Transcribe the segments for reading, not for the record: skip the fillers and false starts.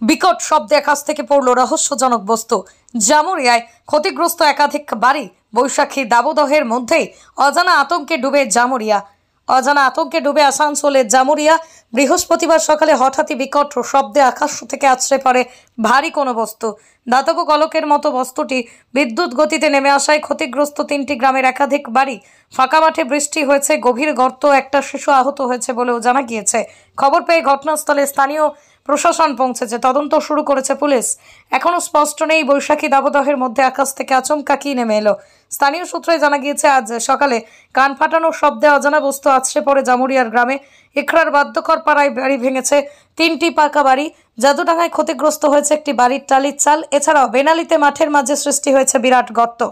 বিকট শব্দে আকাশ থেকে পড়ল রহস্যজনক বস্তু। জামুরিয়ায় ক্ষতিগ্রস্ত একাধিক বাড়ি। বৈশাখী দাবদাহের মধ্যেই অজানা আতঙ্কে ডুবে আসানসোলের জামুরিয়া। বৃহস্পতিবার সকালে হঠাৎই বিকট শব্দে আকাশ থেকে আছড়ে পড়ে ভারী কোনো বস্তু। ধাতব কলকের মতো বস্তুটি বিদ্যুৎ গতিতে নেমে আসায় ক্ষতিগ্রস্ত 3টি গ্রামের একাধিক বাড়ি। ফাঁকা মাঠে বৃষ্টি হয়েছে, গভীর গর্ত, একটা শিশু আহত হয়েছে বলেও জানা গিয়েছে। খবর পেয়ে ঘটনাস্থলে স্থানীয় প্রশাসন পৌঁছেছে, তদন্ত শুরু করেছে পুলিশ। এখনো স্পষ্ট নেই বৈশাখী দাবদাহের মধ্যে আকাশ থেকে আচমকা কি নেমে এলো। স্থানীয় সূত্রে জানা গিয়েছে আজ সকালে কান ফাটানোর শব্দে অজানা বস্তু আছড়ে পড়ে জামুরিয়ার গ্রামে। ইখরার বাদ্যকর পাড়ায় বাড়ি ভেঙেছে 3টি পাকা বাড়ি। জাদুডাঙ্গায় ক্ষতিগ্রস্ত হয়েছে একটি বাড়ির টালির চাল। এছাড়াও বেনালিতে মাঠের মাঝে সৃষ্টি হয়েছে বিরাট গর্ত।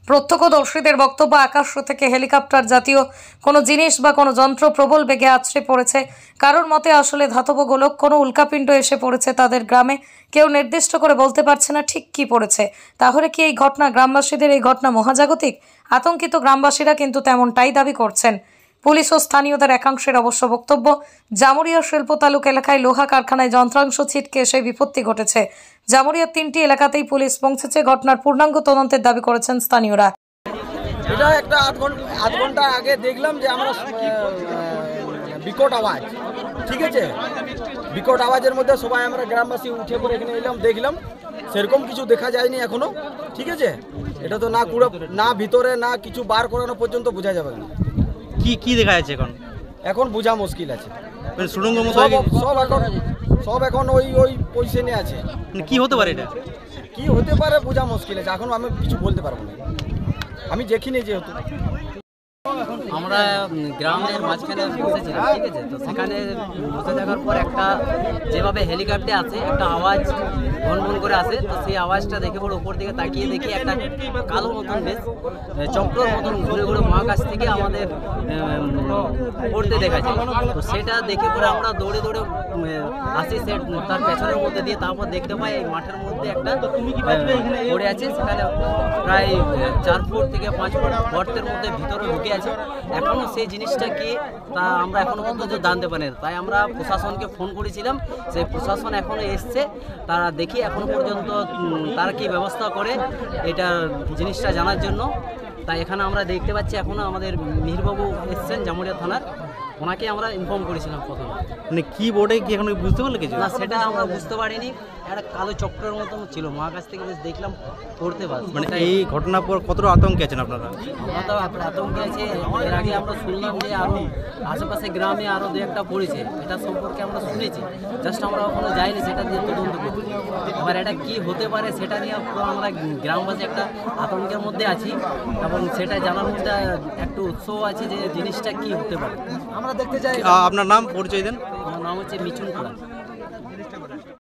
প্রত্যক্ষদর্শীদের বক্তব্য, আকাশ থেকে হেলিকপ্টার জাতীয় কোনো জিনিস বা কোনো যন্ত্র প্রবল বেগে আছড়ে পড়েছে। কারোর মতে আসলে ধাতব গোলক কোনো উল্কাপিণ্ড এসে পড়েছে তাদের গ্রামে। কেউ নির্দিষ্ট করে বলতে পারছে না ঠিক কি পড়েছে। তাহলে কি এই ঘটনা গ্রামবাসীদের এই ঘটনা মহাজাগতিক? আতঙ্কিত গ্রামবাসীরা কিন্তু তেমনটাই দাবি করছেন। পুলিশ ও স্থানীয়দের একাংশের অবশ্য বক্তব্য, জামুরিয়া শিল্প তালুক এলাকায় লোহা কারখানায় যন্ত্রাংশ ছিটকে এসে বিপত্তি ঘটেছে। জামুরিয়ার 3টি এলাকাতেই পুলিশ পৌঁছেছে। ঘটনার পূর্ণাঙ্গ তদন্তের দাবি করেছেন স্থানীয়রা। এটা একটা আধ ঘন্টা আগে দেখলাম যে আমরা বিকট আওয়াজ, ঠিক আছে, বিকট আওয়াজের মধ্যে সবাই আমরা গ্রামবাসী উঠে পড়ে এখানে এলাম, দেখলাম সেরকম কিছু দেখা যায়নি এখনো, ঠিক আছে। এটা তো না ভিতরে না কিছু বার করানো পর্যন্ত বোঝা যাবে না কি দেখা যাচ্ছে এখন বোঝা মুশকিল আছে। সুড়ঙ্গ সব এখন ওই পজিশনে আছে। কি হতে পারে, এটা কি হতে পারে বোঝা মুশকিল আছে, এখন আমি কিছু বলতে পারবো না, আমি দেখিনি যেহেতু। আমরা গ্রামের মাঝখানে বসেছিলাম, ঠিক আছে। তো সেখানে বসে থাকার পর একটা যেভাবে হেলিকপ্টার আছে একটা আওয়াজ ভনভন করে আসে। তো সেই আওয়াজটা দেখে পরে উপর দিকে তাকিয়ে দেখি একটা কালো মতন বেশ চক্রর মতন ঘুরে ঘুরে মহাকাশ থেকে আমাদের পড়তে দেখা যায়। তো সেটা দেখে পরে আমরা দৌড়ে আসি তার পেছনের মধ্যে দিয়ে। তারপর দেখতে পাই এই মাঠের মধ্যে একটা পড়ে আছে। সেখানে প্রায় 4 ফুট থেকে 5 ফুট গর্তের মধ্যে ভিতরে ঢুকে আছে। এখনো সেই জিনিসটা কি তা আমরা এখনো পর্যন্ত জানতে পারি না। তাই আমরা প্রশাসনকে ফোন করেছিলাম, সেই প্রশাসন এখনো এসছে। তারা দেখি এখনো পর্যন্ত তারা কি ব্যবস্থা করে এটা জিনিসটা জানার জন্য। তাই এখানে আমরা দেখতে পাচ্ছি এখনো আমাদের মিহিরবাবু এসছেন জামুরিয়া থানার, ওনাকে আমরা ইনফর্ম করেছিলাম প্রথমে। মানে কি বোর্ডে কি এখন বুঝতে পারলে কিছু না, সেটা আমরা বুঝতে পারিনি। একটা কালো চক্রের মতন ছিল, মহাকাশ থেকে বেশ দেখলাম পড়তে পারছি। মানে এই ঘটনার পর কতটা আতঙ্কে আছেন আপনারা? আমরা তো আতঙ্কে আছি। এর আগে আমরা শুনলাম যে আরও আশেপাশে গ্রামে আরও 2-1টা পড়েছে, এটা সম্পর্কে আমরা শুনেছি, জাস্ট আমরা ওখানে যাইনি সেটা দিয়ে তদন্ত করি। এবার এটা কি হতে পারে সেটা নিয়ে আমরা গ্রামবাসী একটা আতঙ্কের মধ্যে আছি এবং সেটা জানার মধ্যে একটু উৎসাহ আছে যে জিনিসটা কি হতে পারে। আমরা দেখতে চাই। আপনার নাম পরিচয় দেন। আমার নাম হচ্ছে মিঠুন কুড়া।